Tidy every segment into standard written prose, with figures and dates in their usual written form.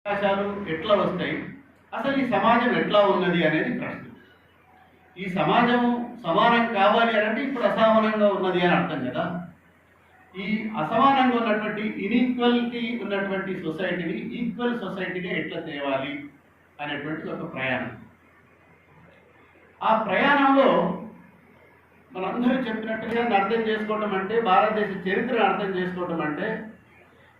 అవకాశాలు ఎట్లా వస్తాయి, అసలు ఈ సమాజం ఎట్లా ఉన్నది అనేది ప్రశ్న. ఈ సమాజం సమానం కావాలి అంటే ఇప్పుడు అసమానంగా ఉన్నది అని అర్థం కదా. ఈ అసమానంగా ఉన్నటువంటి ఇన్ఈక్వాలిటీ ఉన్నటువంటి సొసైటీని ఈక్వల్ సొసైటీగా ఎట్లా తేవాలి అనేటువంటిది ఒక ప్రయాణం. ఆ ప్రయాణంలో మనందరూ చెప్పినట్టుగా అర్థం చేసుకోవటం అంటే, భారతదేశ చరిత్రను అర్థం చేసుకోవటం అంటే,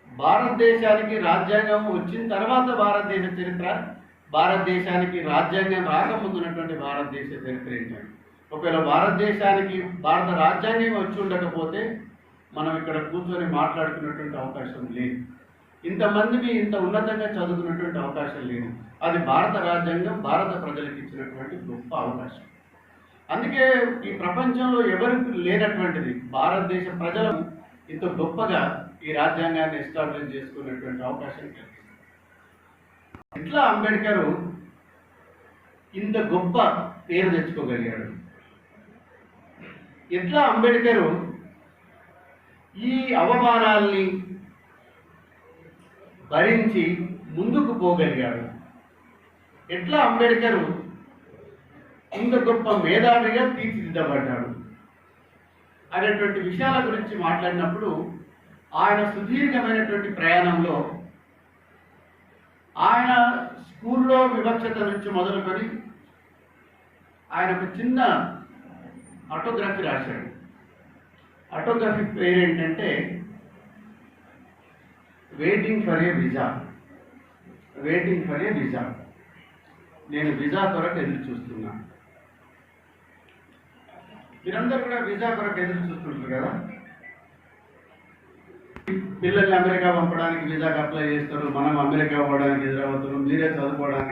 భారతదేశానికి రాజ్యాంగం వచ్చిన తర్వాత భారతదేశ చరిత్ర, భారతదేశానికి రాజ్యాంగం రాకముందు ఉన్నటువంటి భారతదేశ చరిత్ర ఏంటంటే, ఒకవేళ భారతదేశానికి భారత రాజ్యాంగం వచ్చి ఉండకపోతే మనం ఇక్కడ కూర్చొని మాట్లాడుకున్నటువంటి అవకాశం లేదు. ఇంతమందిని ఇంత ఉన్నతంగా చదువుకున్నటువంటి అవకాశం లేదు. అది భారత రాజ్యాంగం భారత ప్రజలకు ఇచ్చినటువంటి గొప్ప అవకాశం. అందుకే ఈ ప్రపంచంలో ఎవరికి లేనటువంటిది భారతదేశ ప్రజలు ఇంత గొప్పగా ఈ రాజ్యాంగాన్ని ఎస్టాబ్లిష్ చేసుకునేటువంటి అవకాశం కలిగింది. ఇట్లా అంబేద్కర్ ఇంత గొప్ప పేరు తెచ్చుకోగలిగాడు. ఎట్లా అంబేద్కర్ ఈ అవమానాల్ని భరించి ముందుకు పోగలిగాడు. ఎట్లా అంబేద్కర్ ఇంత గొప్ప మేధావిగా తీర్చిదిద్దబడ్డాడు అనేటువంటి విషయాల గురించి మాట్లాడినప్పుడు, ఆయన సుదీర్ఘమైనటువంటి ప్రయాణంలో ఆయన స్కూల్లో వివక్షత నుంచి మొదలుకొని ఆయన ఒక చిన్న ఆటోగ్రఫీ రాశాడు. ఆటోగ్రఫీ పేరు ఏంటంటే waiting for a visa. Waiting for a visa. నేను వీసా కొరకు ఎదురు చూస్తున్నా. మీరందరూ కూడా వీసా కొరకు ఎదురు చూస్తుంటారు కదా. పిల్లల్ని అమెరికా పంపడానికి వీసాకి అప్లై చేస్తారు, మనం అమెరికా పోవడానికి ఎదురవుతున్నాం, మీరే చదువుకోవడానికి